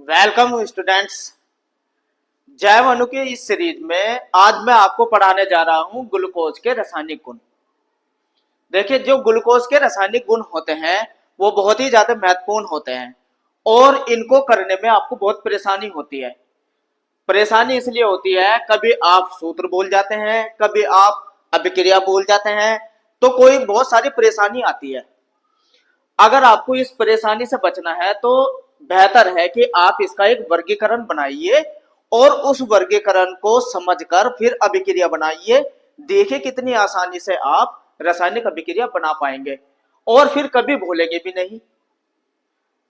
Welcome students. जैव अणु की इस सीरीज में आज मैं आपको पढ़ाने जा रहा हूं ग्लूकोज के रासायनिक गुण। देखिए, जो ग्लूकोज के रासायनिक गुण होते हैं वो बहुत ही ज्यादा महत्वपूर्ण होते हैं और इनको करने में आपको बहुत परेशानी होती है। परेशानी इसलिए होती है, कभी आप सूत्र भूल जाते हैं, कभी आप अभिक्रिया भूल जाते हैं, तो कोई बहुत सारी परेशानी आती है। अगर आपको इस परेशानी से बचना है तो बेहतर है कि आप इसका एक वर्गीकरण बनाइए और उस वर्गीकरण को समझकर फिर अभिक्रिया बनाइए। देखिए कितनी आसानी से आप रासायनिक अभिक्रिया बना पाएंगे और फिर कभी भूलेंगे भी नहीं।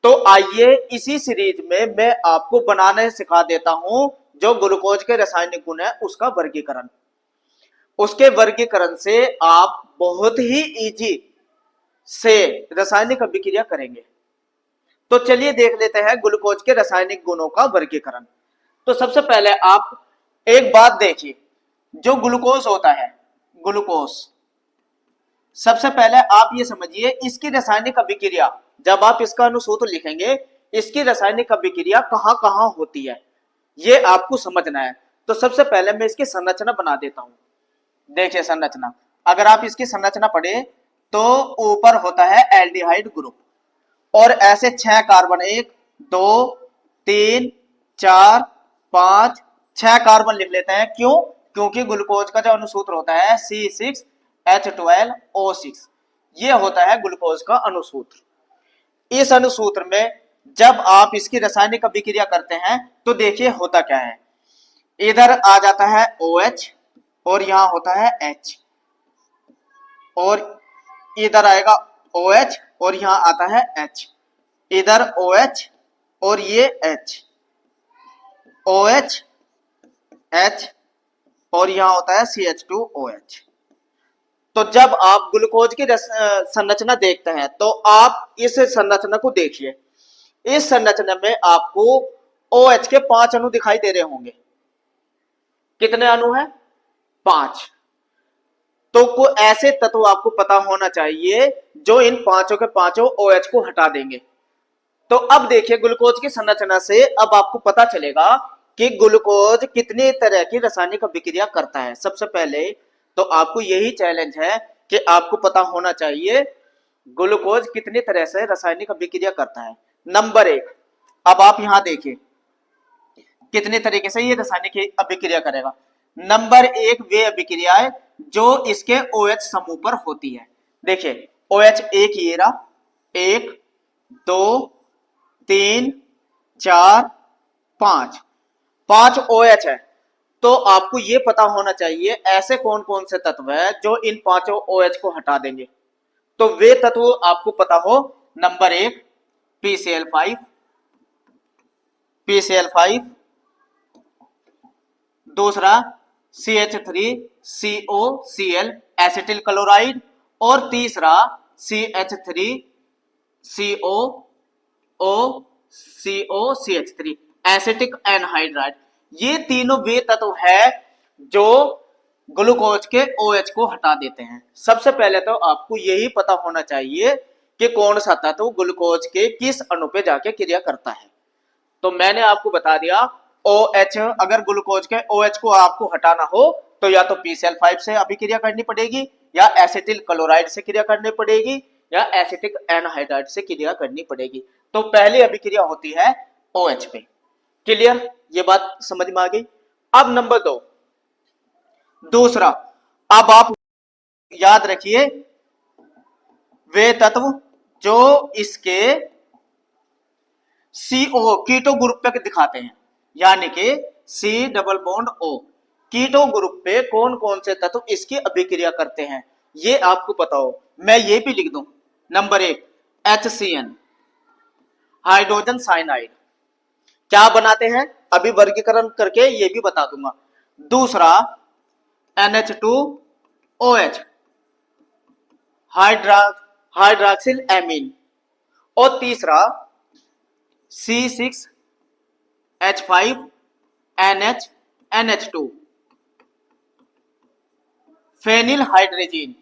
तो आइए इसी सीरीज में मैं आपको बनाने सिखा देता हूं जो ग्लूकोज के रासायनिक गुण है उसका वर्गीकरण। उसके वर्गीकरण से आप बहुत ही इजी से रासायनिक अभिक्रिया करेंगे। तो चलिए देख लेते हैं ग्लूकोज के रासायनिक गुणों का वर्गीकरण। तो सबसे पहले आप एक बात देखिए, जो ग्लूकोज होता है, ग्लूकोज सबसे पहले आप ये समझिए इसकी रासायनिक अभिक्रिया, जब आप इसका अनुसूत्र लिखेंगे इसकी रासायनिक अभिक्रिया कहां कहां होती है ये आपको समझना है। तो सबसे पहले मैं इसकी संरचना बना देता हूं। देखिए संरचना, अगर आप इसकी संरचना पढ़े तो ऊपर होता है एल्डिहाइड ग्रुप और ऐसे 6 कार्बन, 1 2 3 4 5 6 कार्बन लिख लेते हैं। क्यों? क्योंकि ग्लूकोज का जो अनुसूत्र होता है C6H12O6, ये होता है ग्लूकोज का अनुसूत्र। इस अनुसूत्र में जब आप इसकी रासायनिक अभिक्रिया करते हैं तो देखिए होता क्या है, इधर आ जाता है OH और यहां होता है H, और इधर आएगा OH और यहां आता है H, इधर OH और ये H, OH H और यहां होता है CH2OH। तो जब आप ग्लूकोज की संरचना देखते हैं तो आप इस संरचना को देखिए। इस संरचना में आपको OH के 5 अणु दिखाई दे रहे होंगे। कितने अणु हैं? 5। तो को ऐसे तत्व आपको पता होना चाहिए जो इन पांचों के पांचों OH को हटा देंगे। तो अब देखिए ग्लूकोज की संरचना से अब आपको पता चलेगा कि ग्लूकोज कितनी तरह की रासायनिक अभिक्रिया करता है। सबसे पहले तो आपको यही चैलेंज है कि आपको पता होना चाहिए ग्लूकोज कितनी तरह से रासायनिक अभिक्रिया करता है। नंबर 1, अब आप यहां देखिए कितने तरीके से ये रासायनिक अभिक्रिया करेगा। नंबर 1, वे अभिक्रियाएं जो इसके OH समूह पर होती है। देखिए OH एक ये रहा, 1 2 3 4 5, 5 OH है। तो आपको ये पता होना चाहिए ऐसे कौन कौन से तत्व है जो इन पांचों OH को हटा देंगे। तो वे तत्व आपको पता हो। नंबर 1 PCl5, PCl5, दूसरा CH3COCl एसिटिल क्लोराइड, और तीसरा CH3COOCOCH3 एसिटिक एनहाइड्राइड। ये तीनों वे तत्व है जो ग्लूकोज के OH को हटा देते हैं। सबसे पहले तो आपको यही पता होना चाहिए कि कौन सा तत्व ग्लूकोज के किस अणु पे जाके क्रिया करता है। तो मैंने आपको बता दिया OH, अगर ग्लूकोज के OH को आपको हटाना हो तो या तो PCl5 से अभिक्रिया करनी पड़ेगी, या एसिटिल क्लोराइड से क्रिया करनी पड़ेगी, या एसिटिक एनहाइड्राइड से क्रिया करनी पड़ेगी। तो पहली अभिक्रिया होती है OH पे। क्लियर? ये बात समझ में आ गई। अब नंबर 2, दूसरा, अब आप याद रखिए वे तत्व जो इसके CO कीटो ग्रुप पे दिखाते हैं, यानी कि C double bond O keto group पे कौन कौन से तत्व इसकी अभिक्रिया करते हैं ये आपको पता हो। मैं ये भी लिख दूं। नंबर 1 HCN, हाइड्रोजन साइनाइड, क्या बनाते हैं अभी वर्गीकरण करके ये भी बता दूंगा। दूसरा NH2OH, हाइड्रॉक्सिल एमीन, और तीसरा C6H5NH2 फेनिल हाइड्रोजीन।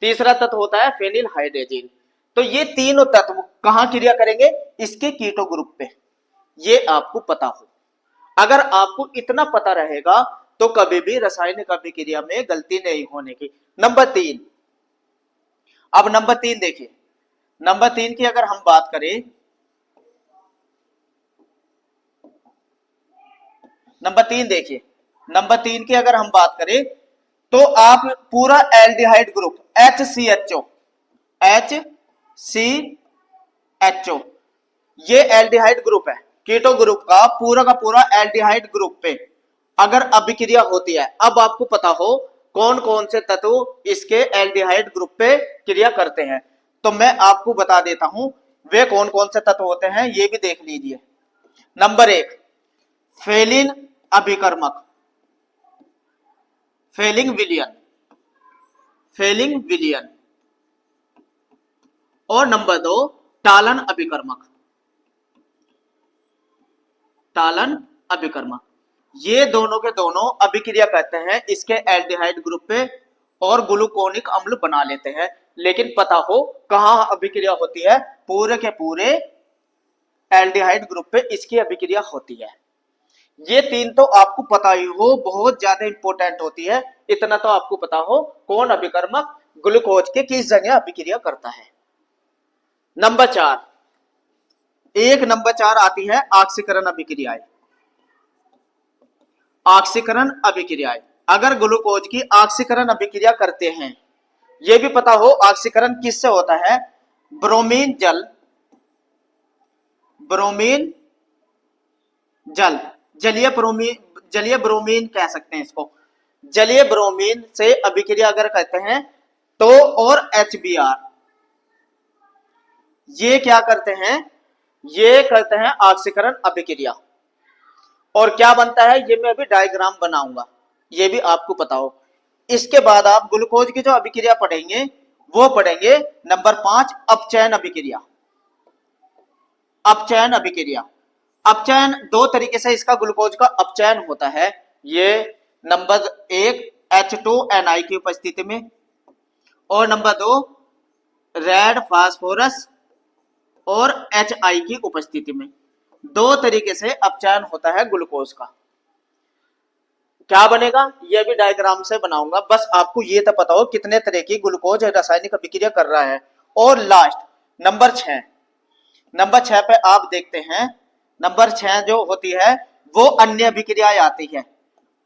तीसरा तत्व होता है फेनिल हाइड्रोजीन। तो ये तीनों तत्व कहां क्रिया करेंगे? इसके कीटो ग्रुप पे। ये आपको पता हो। अगर आपको इतना पता रहेगा तो कभी भी रासायनिक अभिक्रिया में गलती नहीं होने की। नंबर 3, अब नंबर 3 देखिए, नंबर 3 की अगर हम बात करें, नंबर 3 देखिए, नंबर 3 की अगर हम बात करें तो आप पूरा एल्डिहाइड ग्रुप HCHO, HCHO, ये एल्डिहाइड ग्रुप है, कीटो ग्रुप का पूरा एल्डिहाइड ग्रुप पे अगर अभिक्रिया होती है, अब आपको पता हो कौन कौन से तत्व इसके एल्डिहाइड ग्रुप पे क्रिया करते हैं, तो मैं आपको बता देता हूं वे कौन कौन से तत्व होते हैं, ये भी देख लीजिए। नंबर 1, फेलिन अभिकर्मक, फेलिंग विलियन, फेलिंग विलियन। और नंबर 2, टालन अभिकर्मक, टालन अभिकर्मक। ये दोनों के दोनों अभिक्रिया करते हैं इसके एल्डिहाइड ग्रुप पे और ग्लूकोनिक अम्ल बना लेते हैं, लेकिन पता हो कहां अभिक्रिया होती है, पूरे के पूरे एल्डिहाइड ग्रुप पे इसकी अभिक्रिया होती है। ये 3 तो आपको पता ही हो, बहुत ज्यादा इंपॉर्टेंट होती है, इतना तो आपको पता हो कौन अभिकर्मक ग्लूकोज के किस जगह अभिक्रिया करता है। नंबर 4, एक नंबर 4 आती है ऑक्सीकरण अभिक्रियाएं, ऑक्सीकरण अभिक्रियाएं। अगर ग्लूकोज की ऑक्सीकरण अभिक्रिया करते हैं, यह भी पता हो ऑक्सीकरण किससे होता है, ब्रोमीन जल, ब्रोमीन जल, जलीय ब्रोमीन कह सकते हैं इसको, जलीय ब्रोमीन से अभिक्रिया अगर करते हैं तो, और HBr, ये क्या करते हैं, ये करते हैं ऑक्सीकरण अभिक्रिया। और क्या बनता है ये मैं अभी डायग्राम बनाऊंगा, ये भी आपको पता हो। इसके बाद आप ग्लूकोज की जो अभिक्रिया पढ़ेंगे वो पढ़ेंगे नंबर 5, अपचयन अभिक्रिया, अपचयन अभिक्रिया। अपचयन 2 तरीके से इसका ग्लूकोज का अपचयन होता है, ये नंबर 1 H2Ni की उपस्थिति में, और नंबर 2 रेड फास्फोरस और HI की उपस्थिति में। 2 तरीके से अपचयन होता है ग्लूकोज का। क्या बनेगा ये भी डायग्राम से बनाऊंगा, बस आपको ये तो पता हो कितने तरह की ग्लूकोज रासायनिक अभिक्रिया कर रहा है। और लास्ट नंबर 6, नंबर 6 पे आप देखते हैं, नंबर 6 जो होती है वो अन्य अभिक्रियाएं आती है।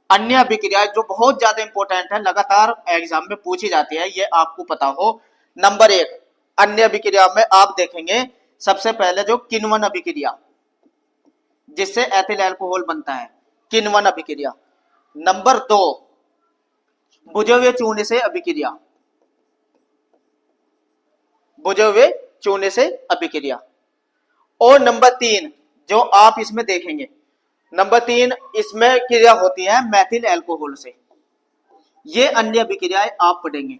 अन्य अभिक्रियाएं जो बहुत ज्यादा इंपॉर्टेंट है, लगातार एग्जाम में पूछी जाती है, ये आपको पता हो। नंबर 1 अन्य अभिक्रिया में आप देखेंगे सबसे पहले जो किण्वन अभिक्रिया, जिससे एथिल अल्कोहल बनता है, किण्वन अभिक्रिया। नंबर 2 बुझे हुए चूने से अभिक्रिया, बुझे हुए चूने से अभिक्रिया। और नंबर 3 जो आप इसमें देखेंगे, नंबर 3 इसमें क्रिया होती है मैथिल अल्कोहल से। ये अन्य अभिक्रियाएं आप पढ़ेंगे।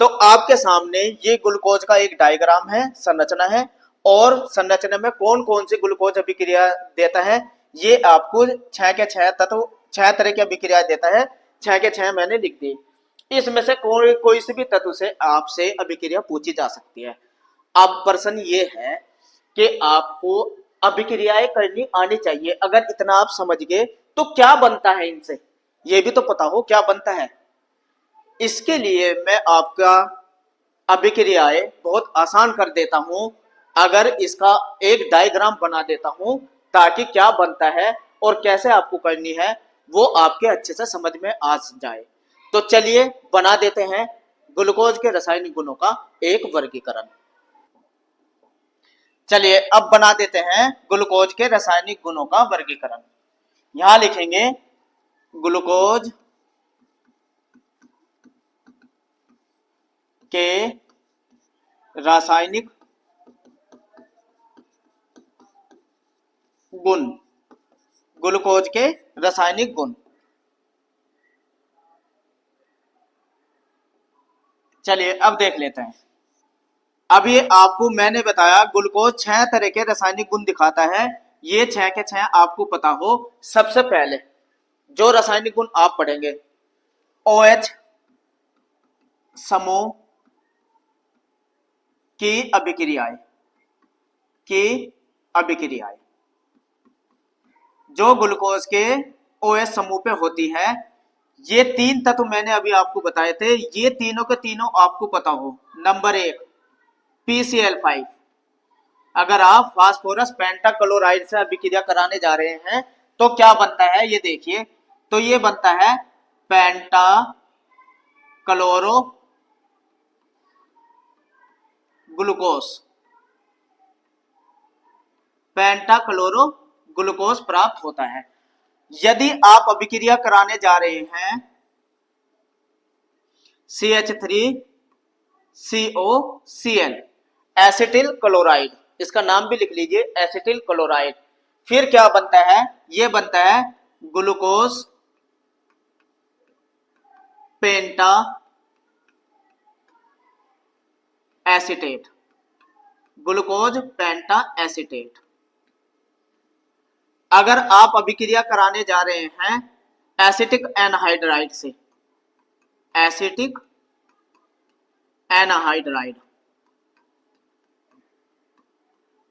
तो आपके सामने ये ग्लूकोज का एक डायग्राम है, संरचना है, और संरचना में कौन कौन सी ग्लूकोज अभिक्रिया देता है, ये आपको 6 के 6 तत्व, 6 तरह की अभिक्रिया देता है, 6 के 6 मैंने लिख दी। इसमें से कोई से भी तत्व से आपसे अभिक्रिया पूछी जा सकती है। अब प्रश्न ये है कि आपको अभिक्रियाएं करनी आनी चाहिए, अगर इतना आप समझ गए तो क्या बनता है इनसे, ये भी तो पता हो क्या बनता है। इसके लिए मैं आपका अभिक्रियाएं बहुत आसान कर देता हूं, अगर इसका एक डायग्राम बना देता हूं, ताकि क्या बनता है और कैसे आपको करनी है वो आपके अच्छे से समझ में आ जाए। तो चलिए बना देते हैं ग्लूकोज के रासायनिक गुणों का एक वर्गीकरण। चलिए अब बना देते हैं ग्लूकोज के रासायनिक गुणों का वर्गीकरण। यहां लिखेंगे ग्लूकोज के रासायनिक गुण, ग्लूकोज के रासायनिक गुण। चलिए अब देख लेते हैं। अब ये आपको मैंने बताया ग्लूकोज 6 तरह के रासायनिक गुण दिखाता है, ये 6 के 6 आपको पता हो। सबसे पहले जो रासायनिक गुण आप पढ़ेंगे, OH समूह की अभिक्रियाएं, की अभिक्रियाएं, जो ग्लूकोज के OH समूह पे होती है। ये तीन तत्व मैंने अभी आपको बताए थे, ये तीनों के तीनों आपको पता हो। Number 1 PCl5। अगर आप फास्फोरस पेंटाक्लोराइड से अभिक्रिया कराने जा रहे हैं तो क्या बनता है ये देखिए। तो ये बनता है पेंटा क्लोरो ग्लूकोज, पेंटाक्लोरो ग्लूकोज प्राप्त होता है। यदि आप अभिक्रिया कराने जा रहे हैं CH3COCl एसिटिल क्लोराइड, इसका नाम भी लिख लीजिए एसिटिल क्लोराइड, फिर क्या बनता है, ये बनता है ग्लूकोज पेंटा एसिटेट, ग्लूकोज पेंटा एसिटेट। अगर आप अभिक्रिया कराने जा रहे हैं एसिटिक एनहाइड्राइड से, एसिटिक एनहाइड्राइड,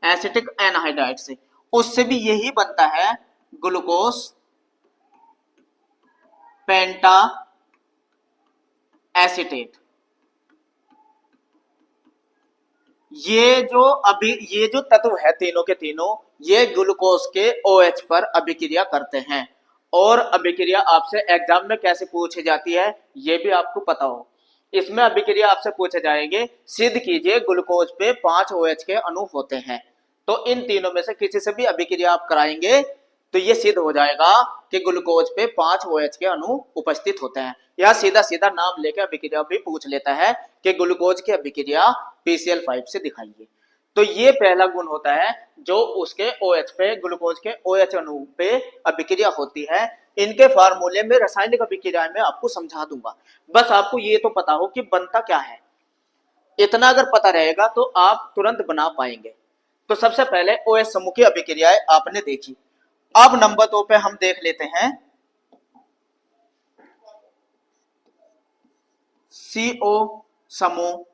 एसिटिक एनहाइड्राइड से, उससे भी यही बनता है ग्लूकोज पेंटा एसिटेट। ये जो तत्व है तीनों के तीनों, ये ग्लूकोज के OH पर अभिक्रिया करते हैं। और अभिक्रिया आपसे एग्जाम में कैसे पूछी जाती है ये भी आपको पता हो। इसमें अभिक्रिया आपसे पूछे जाएंगे, सिद्ध कीजिए ग्लूकोज पे 5 OH के अणु होते हैं। तो इन तीनों में से किसी से भी अभिक्रिया आप कराएंगे तो ये सिद्ध हो जाएगा कि ग्लूकोज पे 5 OH के अणु उपस्थित होते हैं। या सीधा सीधा नाम लेकर अभिक्रिया भी पूछ लेता है कि ग्लूकोज की अभिक्रिया PCl5 से दिखाइए। तो ये पहला गुण होता है जो उसके OH पे, ग्लूकोज के OH अणु पे अभिक्रिया होती है। इनके फार्मूले में रासायनिक अभिक्रिया में आपको समझा दूंगा, बस आपको ये तो पता हो कि बनता क्या है। इतना अगर पता रहेगा तो आप तुरंत बना पाएंगे। तो सबसे पहले OH समूह की अभिक्रियाएं आपने देखी। अब नंबर 2 पे हम देख लेते हैं CO समूह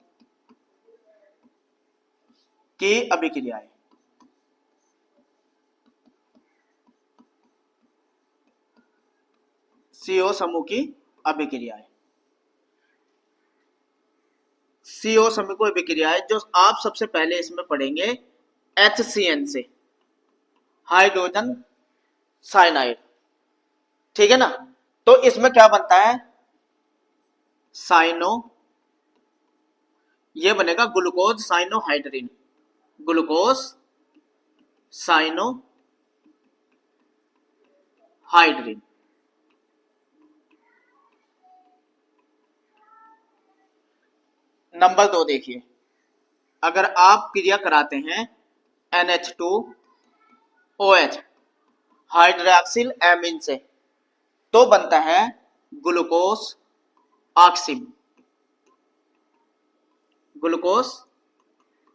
की अभिक्रियाएं। CO समूह की अभिक्रियाएं, CO समूह की अभिक्रियाएं जो आप सबसे पहले इसमें पढ़ेंगे HCN से, हाइड्रोजन साइनाइड, ठीक है ना। तो इसमें क्या बनता है, साइनो, ये बनेगा glucose cyanohydrin, glucose cyanohydrin. Number 2 देखिए, अगर आप क्रिया कराते हैं NH2OH हाइड्रोक्सिल एमीन से तो बनता है ग्लूकोज ऑक्सिम, ग्लूकोज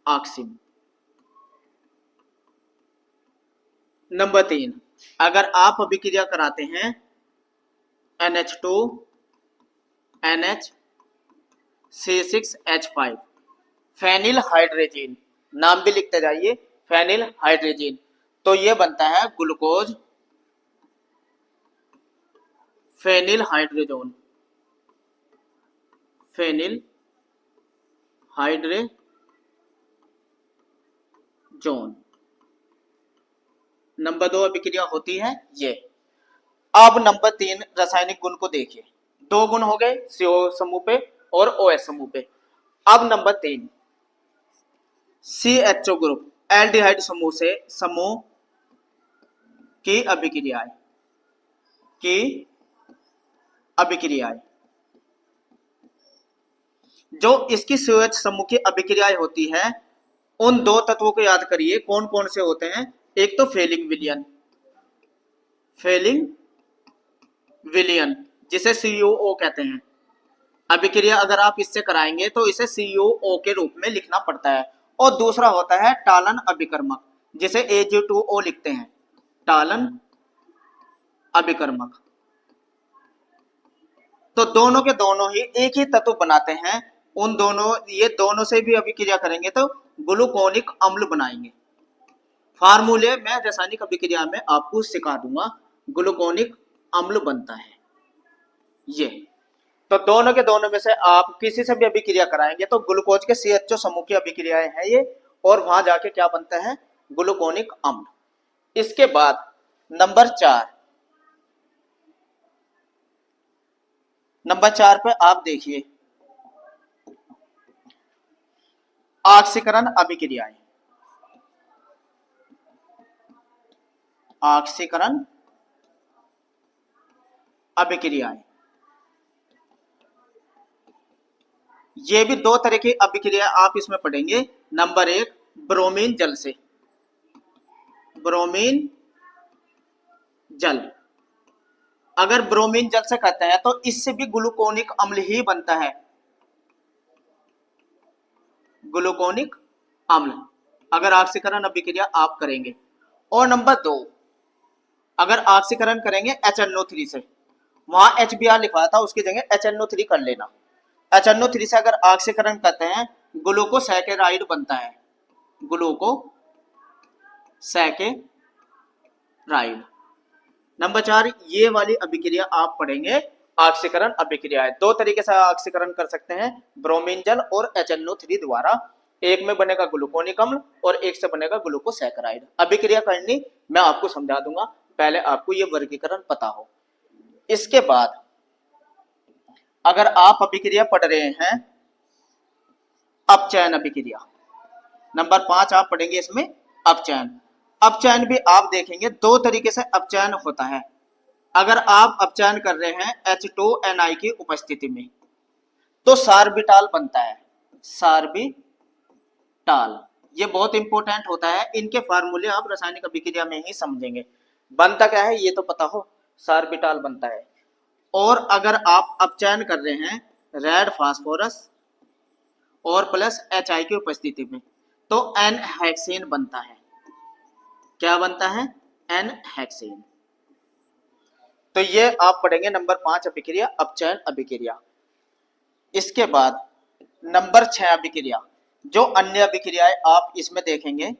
ऑक्सिम। नंबर 3, अगर आप अभिक्रिया कराते हैं NH2NH C6H5 फेनिल हाइड्रोजीन, नाम भी लिखते जाइए फेनिल हाइड्रोजीन, तो ये बनता है glucose phenyl hydrazone, phenyl hydrazone. Number 2 अभिक्रिया होती है ये। अब नंबर 3 रासायनिक गुण को देखिए। 2 गुण हो गए CO समूह पे और OH समूह पे। अब नंबर 3 CHO ग्रुप एल्डिहाइड समूह से, समूह की अभिक्रियाएं, की अभिक्रियाएं। जो इसकी COH समूह की अभिक्रियाएं होती है उन 2 तत्वों को याद करिए कौन कौन से होते हैं। एक तो फेलिंग विलियन, फेलिंग विलियन जिसे COO कहते हैं। अभिक्रिया अगर आप इससे कराएंगे तो इसे COO के रूप में लिखना पड़ता है। और दूसरा होता है टालन अभिकर्मक जिसे Ag2O लिखते हैं, टालन अभिकर्मक। तो दोनों के दोनों ही एक ही तत्व बनाते हैं। उन दोनों, ये दोनों से भी अभिक्रिया करेंगे तो ग्लूकोनिक अम्ल बनाएंगे, फार्मूले में रासायनिक अभिक्रिया में आपको सिखा दूंगा। ग्लूकोनिक अम्ल बनता है ये। तो दोनों के दोनों में से आप किसी से भी अभिक्रिया कराएंगे तो ग्लूकोज के CHO समूह की अभिक्रियाएं हैं ये, और वहां जाके क्या बनता है, ग्लूकोनिक अम्ल। इसके बाद नंबर 4 पे आप देखिए ऑक्सीकरण अभिक्रियाएं। ऑक्सीकरण अभिक्रियाएं ये भी दो तरह की अभिक्रिया आप इसमें पढ़ेंगे। नंबर 1 ब्रोमीन जल से, ब्रोमीन जल। अगर ब्रोमीन जल से कहते हैं तो इससे भी ग्लूकोनिक अम्ल ही बनता है, ग्लूकोनिक अम्ल, अगर ऑक्सीकरण अभिक्रिया आप करेंगे। और नंबर 2 अगर ऑक्सीकरण करेंगे HNO3 से, वहां HBr लिखा था उसकी जगह HNO3 कर लेना। HNO3 से अगर ऑक्सीकरण करते हैं ग्लूकोसैकेराइड बनता है, ग्लूकोसैकेराइड। नंबर 4 ये वाली अभिक्रिया आप पढ़ेंगे ऑक्सीकरण अभिक्रिया है। दो तरीके से ऑक्सीकरण कर सकते हैं, ब्रोमीन जल और HNO3 द्वारा। एक में बनेगा ग्लूकोनिक अम्ल और एक से बनेगा ग्लूकोसैकेराइड। अभिक्रिया करनी मैं आपको समझा दूंगा, पहले आपको ये वर्गीकरण पता हो। इसके बाद अगर आप अभिक्रिया पढ़ रहे हैं अपचयन अभिक्रिया, नंबर 5 आप पढ़ेंगे इसमें अपचयन। अपचयन भी आप देखेंगे दो तरीके से अपचयन होता है। अगर आप अपचयन कर रहे हैं H2Ni की उपस्थिति में तो सार्बिटाल बनता है, सार्बिटाल। ये बहुत इंपॉर्टेंट होता है, इनके फार्मूले आप रासायनिक अभिक्रिया में ही समझेंगे। बनता क्या है ये तो पता हो, सार्बिटाल बनता है। और अगर आप अपचयन कर रहे हैं रेड फास्फोरस और प्लस HI की उपस्थिति में तो N-हेक्सेन बनता है। क्या बनता है, N-हेक्सेन। तो ये आप पढ़ेंगे नंबर 5 अभिक्रिया अपचयन अभिक्रिया। इसके बाद नंबर 6 अभिक्रिया, जो अन्य अभिक्रियाएं आप इसमें देखेंगे।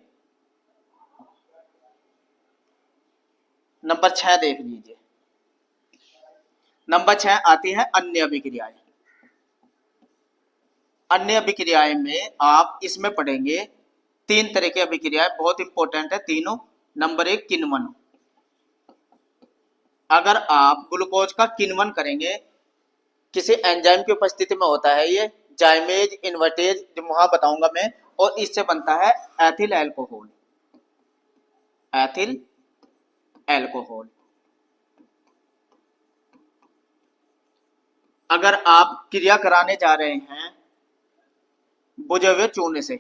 नंबर 6 देख लीजिए, नंबर 6 आती है अन्य अभिक्रियाएं। अन्य अभिक्रियाएं में आप इसमें पढ़ेंगे 3 तरह की अभिक्रियाएं, बहुत इंपॉर्टेंट है तीनों। नंबर 1 किण्वन। अगर आप ग्लूकोज का किण्वन करेंगे किसी एंजाइम की उपस्थिति में होता है ये, जाइमेज इन्वर्टेज जो वहां बताऊंगा मैं, और इससे बनता है एथिल एल्कोहल, एथिल एल्कोहल। अगर आप क्रिया कराने जा रहे हैं बुझे हुए चूने से,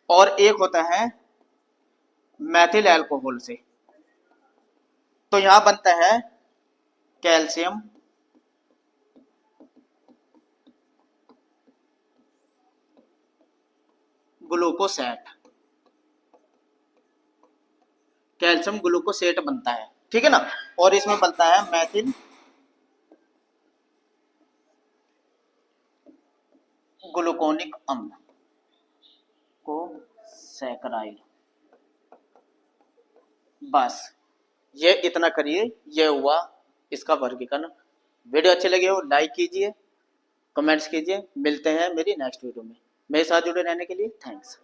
और एक होता है मैथिल एल्कोहल से, तो यहां बनता है कैल्शियम ग्लूकोसेट, कैल्शियम ग्लूकोसेट बनता है, ठीक है ना। और इसमें बनता है मैथिल ग्लूकोनिक अम्ल को सैकराइड। बस ये इतना करिए, ये हुआ इसका वर्गीकरण। वीडियो अच्छे लगे हो लाइक कीजिए, कमेंट्स कीजिए। मिलते हैं मेरी नेक्स्ट वीडियो में। मेरे साथ जुड़े रहने के लिए थैंक्स।